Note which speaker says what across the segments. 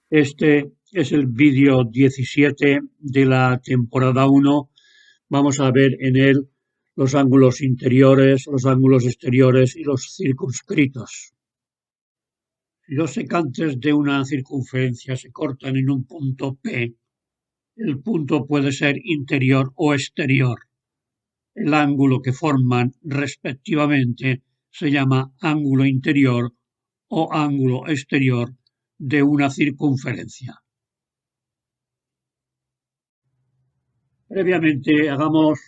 Speaker 1: Este es el vídeo 17 de la temporada 1. Vamos a ver en él los ángulos interiores, los ángulos exteriores y los circunscritos. Si dos secantes de una circunferencia se cortan en un punto P, el punto puede ser interior o exterior. El ángulo que forman respectivamente se llama ángulo interior o ángulo exterior de una circunferencia. Previamente hagamos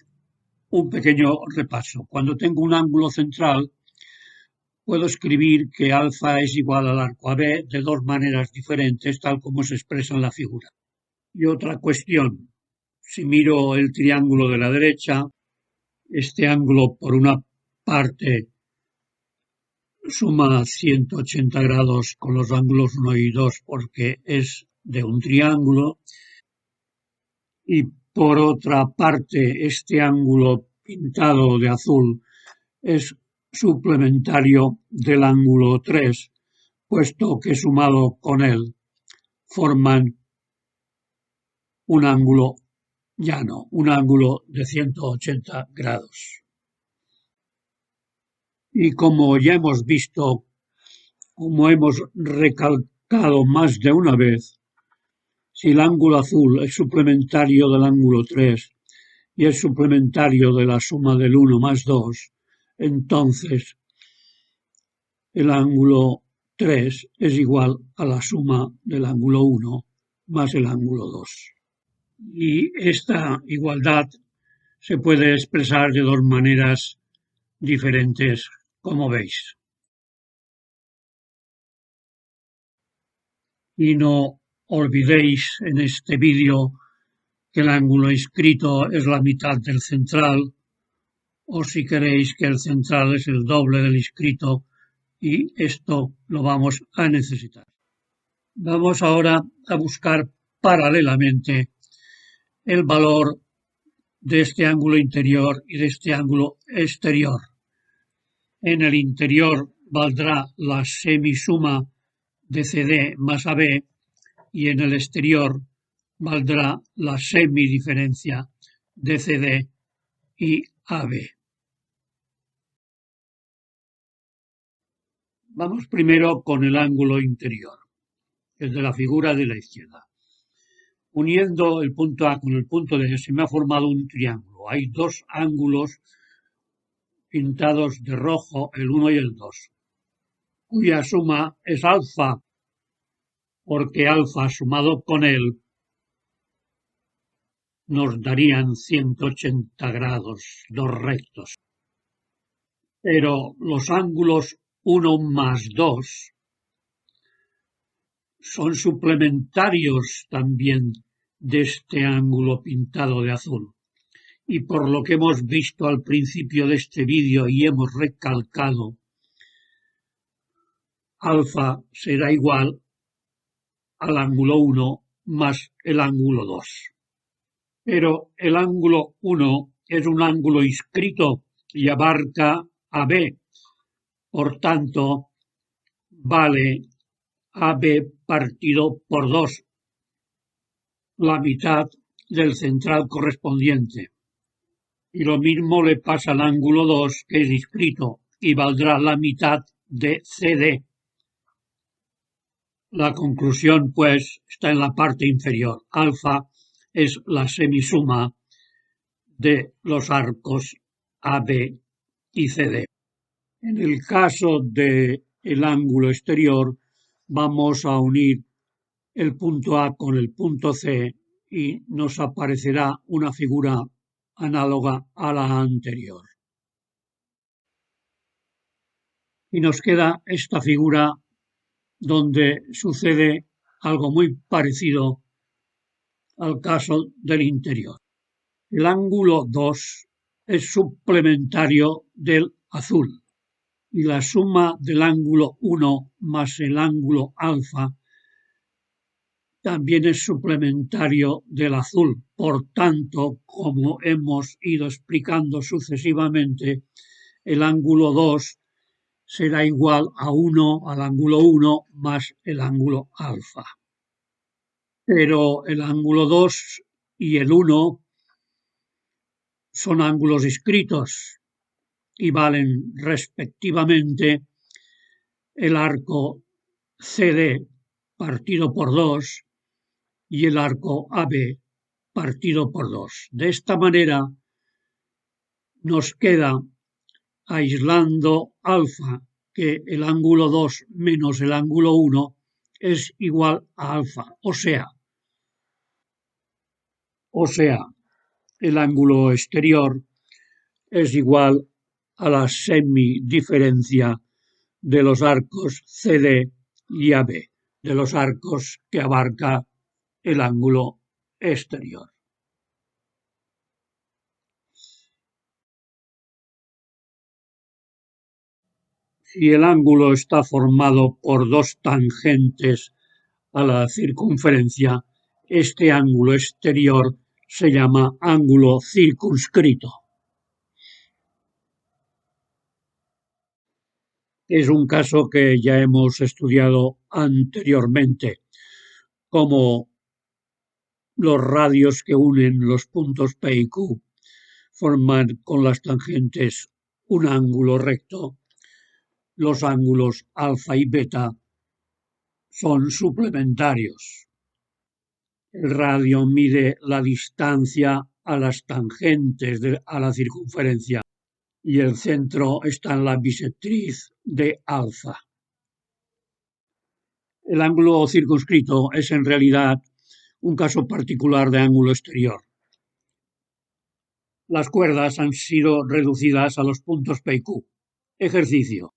Speaker 1: un pequeño repaso. Cuando tengo un ángulo central, puedo escribir que alfa es igual al arco AB de dos maneras diferentes, tal como se expresa en la figura. Y otra cuestión, si miro el triángulo de la derecha, este ángulo por una parte suma 180 grados con los ángulos 1 y 2 porque es de un triángulo, y por otra parte este ángulo pintado de azul es suplementario del ángulo 3, puesto que sumado con él forman un ángulo llano, un ángulo de 180 grados. Y como ya hemos visto, como hemos recalcado más de una vez, si el ángulo azul es suplementario del ángulo 3 y es suplementario de la suma del 1 más 2, entonces el ángulo 3 es igual a la suma del ángulo 1 más el ángulo 2. Y esta igualdad se puede expresar de dos maneras diferentes, como veis. Y no olvidéis en este vídeo que el ángulo inscrito es la mitad del central, o si queréis que el central es el doble del inscrito, y esto lo vamos a necesitar. Vamos ahora a buscar paralelamente el valor de este ángulo interior y de este ángulo exterior. En el interior valdrá la semisuma de CD más AB y en el exterior valdrá la semidiferencia de CD y AB. Vamos primero con el ángulo interior, el de la figura de la izquierda. Uniendo el punto A con el punto D se me ha formado un triángulo. Hay dos ángulos pintados de rojo, el 1 y el 2, cuya suma es alfa, porque alfa sumado con él nos darían 180 grados, dos rectos. Pero los ángulos 1 más 2 son suplementarios también de este ángulo pintado de azul. Y por lo que hemos visto al principio de este vídeo y hemos recalcado, alfa será igual al ángulo 1 más el ángulo 2. Pero el ángulo 1 es un ángulo inscrito y abarca a B. Por tanto, vale AB partido por 2, la mitad del central correspondiente. Y lo mismo le pasa al ángulo 2, que es inscrito, y valdrá la mitad de CD. La conclusión, pues, está en la parte inferior. Alfa es la semisuma de los arcos AB y CD. En el caso del ángulo exterior, vamos a unir el punto A con el punto C y nos aparecerá una figura análoga a la anterior. Y nos queda esta figura donde sucede algo muy parecido al caso del interior. El ángulo 2 es suplementario del azul y la suma del ángulo 1 más el ángulo alfa también es suplementario del azul. Por tanto, como hemos ido explicando sucesivamente, el ángulo 2 será igual a 1 al ángulo 1 más el ángulo alfa. pero el ángulo 2 y el 1 son ángulos inscritos y valen respectivamente el arco CD partido por 2 y el arco AB partido por 2. De esta manera nos queda, aislando alfa, que el ángulo 2 menos el ángulo 1 es igual a alfa, o sea, el ángulo exterior es igual a la semidiferencia de los arcos CD y AB, de los arcos que abarca el ángulo exterior. Si el ángulo está formado por dos tangentes a la circunferencia, este ángulo exterior se llama ángulo circunscrito. Es un caso que ya hemos estudiado anteriormente, como los radios que unen los puntos P y Q forman con las tangentes un ángulo recto. Los ángulos alfa y beta son suplementarios. El radio mide la distancia a las tangentes a la circunferencia y el centro está en la bisectriz de alfa. El ángulo circunscrito es en realidad un caso particular de ángulo exterior. Las cuerdas han sido reducidas a los puntos P y Q. Ejercicio.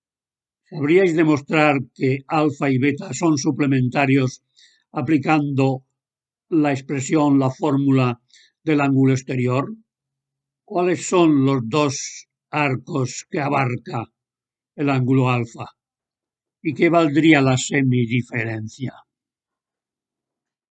Speaker 1: ¿Sabríais demostrar que alfa y beta son suplementarios aplicando la expresión, la fórmula del ángulo exterior? ¿Cuáles son los dos arcos que abarca el ángulo alfa? ¿Y qué valdría la semidiferencia?